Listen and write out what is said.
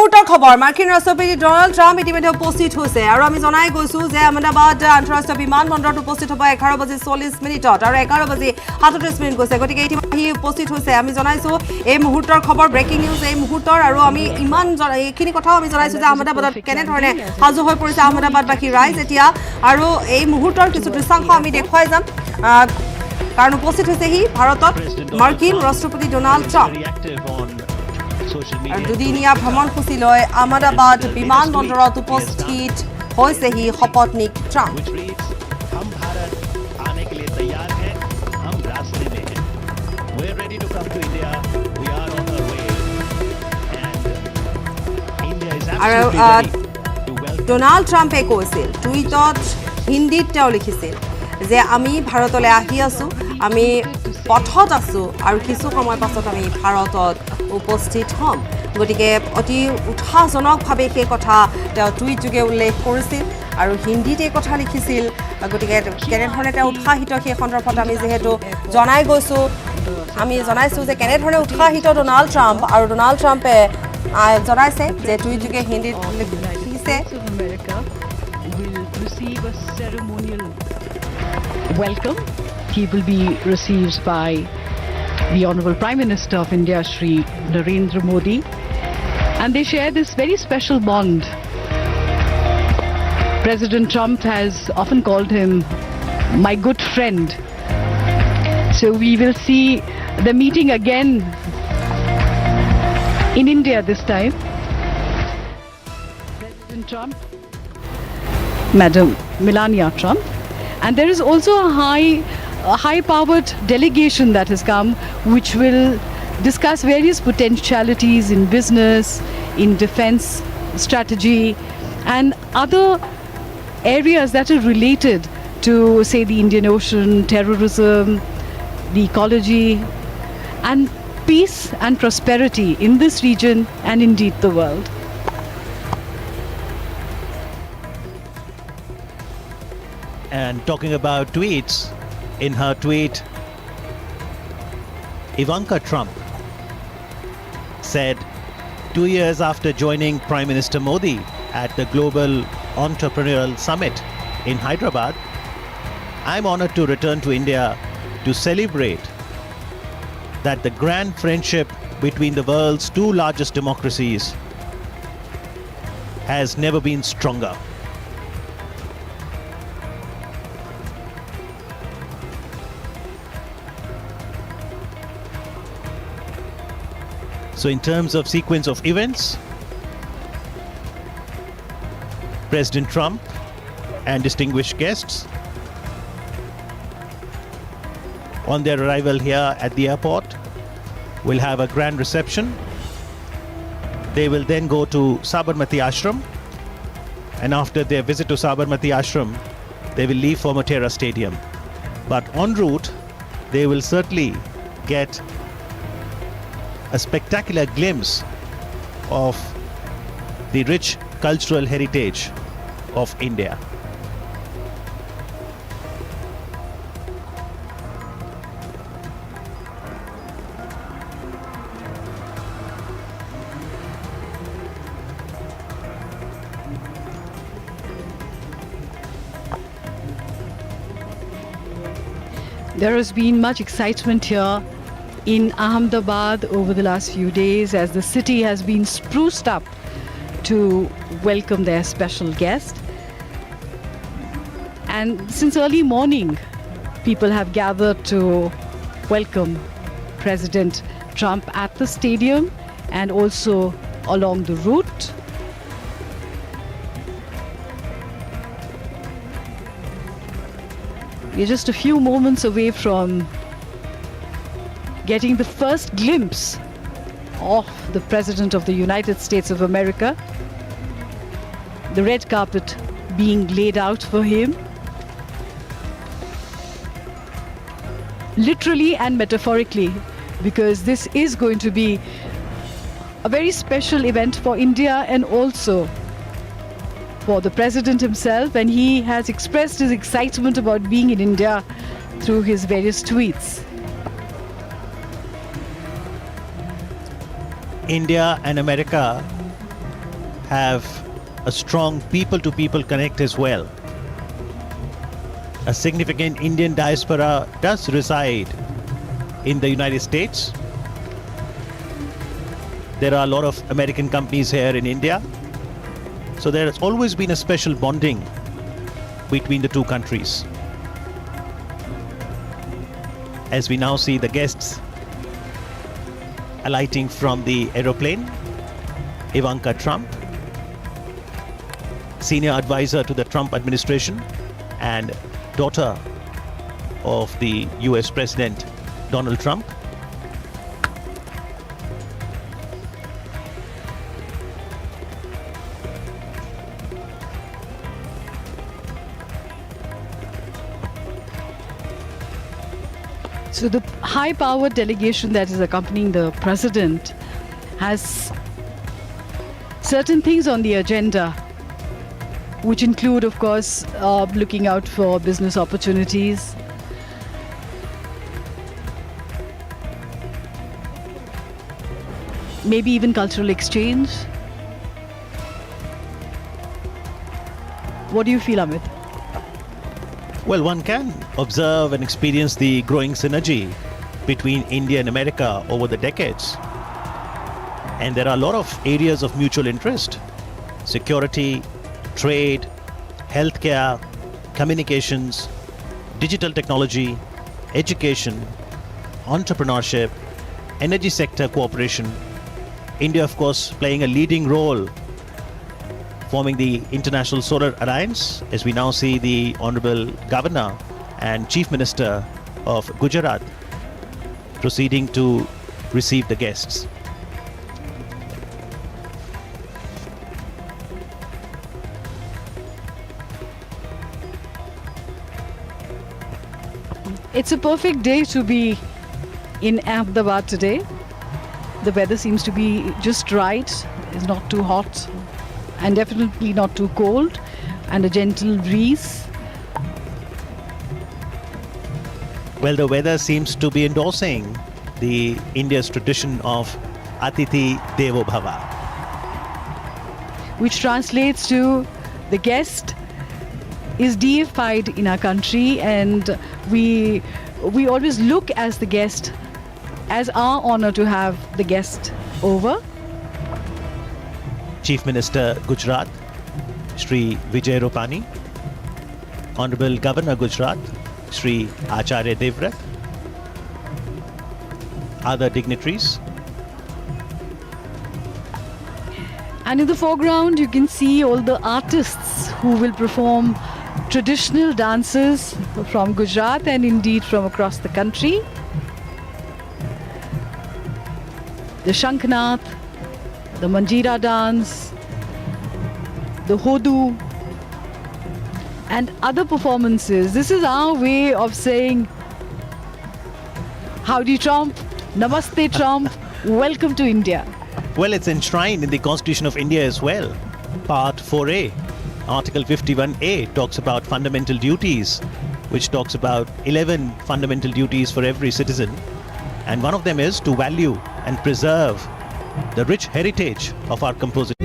মুহূৰ্তৰ খবৰ মাৰ্কিন ৰাষ্ট্ৰপতি ডোনাল্ড ট্ৰাম্প ইতিমধ্যে উপস্থিত হৈছে আৰু আমি জনাই গৈছো যে আহমেদাবাদ আন্তঃৰাষ্ট্ৰীয় বিমানবন্দৰত উপস্থিত হ'ব 11:40 আৰু 11:37 গৈছে গতিকে ইতিমধ্যে উপস্থিত হৈছে আমি জনাইছো এই মুহূৰ্তৰ খবৰ ব্ৰেকিং নিউজ এই মুহূৰ্তৰ আৰু আমি ইমান এইখিনি কথাও আমি জনাইছো যে আহমেদাবাদত কেনে ধৰণে সাজু হৈ পৰিছে আহমেদাবাদবাসী ৰাইজ এতিয়া আৰু এই মুহূৰ্তৰ কিছু দৃশ্যাংশ আমি দেখুৱাই যাম কাৰণ উপস্থিত হৈছে হি ভাৰতত মাৰ্কিন ৰাষ্ট্ৰপতি ডোনাল্ড ট্ৰাম্প দুদিনীয়া ভ্ৰমণসূচী লৈ আহমেদাবাদ বিমানবন্দৰত উপস্থিত হৈছেহি শপতনিক ট্ৰাম্প আৰু ডোনাল্ড ট্ৰাম্পে কৈছিল টুইটত হিন্দীত তেওঁ লিখিছিল যে আমি ভাৰতলৈ আহি আছো আমি পথত আছো আৰু কিছু সময় পাছত আমি ভাৰতত উপস্থিত হ'ম গতিকে অতি উৎসাহজনকভাৱে সেই কথা তেওঁ টুইট যোগে উল্লেখ কৰিছিল আৰু হিন্দীত এই কথা লিখিছিল গতিকে কেনেধৰণে তেওঁ উৎসাহিত সেই সন্দৰ্ভত আমি যিহেতু জনাই গৈছোঁ আমি জনাইছোঁ যে কেনেধৰণে উৎসাহিত ডোনাল্ড ট্ৰাম্প আৰু ডোনাল্ড ট্ৰাম্পে জনাইছে যে টুইট যোগে হিন্দীত লিখিছে Welcome. He will be received by the Honorable Prime Minister of India, Shri Narendra Modi. And they share this very special bond. President Trump has often called him my good friend. So we will see the meeting again in India this time. President Trump, Madam Melania Trump. And there is also a high-powered delegation that has come, which will discuss various potentialities in business, in defense strategy, and other areas that are related to, say, the Indian Ocean, terrorism, the ecology, and peace and prosperity in this region and indeed the world. And talking about tweets, in her tweet, Ivanka Trump said, 2 years after joining Prime Minister Modi at the Global Entrepreneurial Summit in Hyderabad, I'm honored to return to India to celebrate that the grand friendship between the world's two largest democracies has never been stronger. So in terms of sequence of events, President Trump and distinguished guests on their arrival here at the airport will have a grand reception. They will then go to Sabarmati Ashram, and after their visit to Sabarmati Ashram, they will leave for Motera Stadium. But en route, they will certainly get a spectacular glimpse of the rich cultural heritage of India. There has been much excitement here in Ahmedabad over the last few days as the city has been spruced up to welcome their special guest. And since early morning, people have gathered to welcome President Trump at the stadium and also along the route. We're just a few moments away from getting the first glimpse of the President of the United States of America, the red carpet being laid out for him, literally and metaphorically, because this is going to be a very special event for India and also for the President himself, and he has expressed his excitement about being in India through his various tweets. India and America have a strong people-to-people connect as well. A significant Indian diaspora does reside in the United States. There are a lot of American companies here in India. So there has always been a special bonding between the two countries. As we now see the guests alighting from the aeroplane, Ivanka Trump, senior advisor to the Trump administration and daughter of the US President Donald Trump. So the high-powered delegation that is accompanying the president has certain things on the agenda, which include, of course, looking out for business opportunities, maybe even cultural exchange. What do you feel, Amit? Well, one can observe and experience the growing synergy between India and America over the decades. And there are a lot of areas of mutual interest: security, trade, healthcare, communications, digital technology, education, entrepreneurship, energy sector cooperation. India, of course, playing a leading role, forming the International Solar Alliance, as we now see the Honorable Governor and Chief Minister of Gujarat proceeding to receive the guests. It's a perfect day to be in Ahmedabad today. The weather seems to be just right. It's not too hot and definitely not too cold, and a gentle breeze. Well, the weather seems to be endorsing the India's tradition of Atithi Devo Bhava, which translates to the guest is deified in our country, and we always look as the guest, as our honor to have the guest over. Chief Minister Gujarat, Shri Vijay Rupani, Honorable Governor Gujarat, Shri Acharya Devrat, other dignitaries. And in the foreground, you can see all the artists who will perform traditional dances from Gujarat and indeed from across the country. The Shanknath, the Manjira dance, the Hodu, and other performances. This is our way of saying, howdy Trump, Namaste Trump, welcome to India. Well, it's enshrined in the Constitution of India as well. Part 4A, Article 51A talks about fundamental duties, which talks about 11 fundamental duties for every citizen. And one of them is to value and preserve the rich heritage of our composition.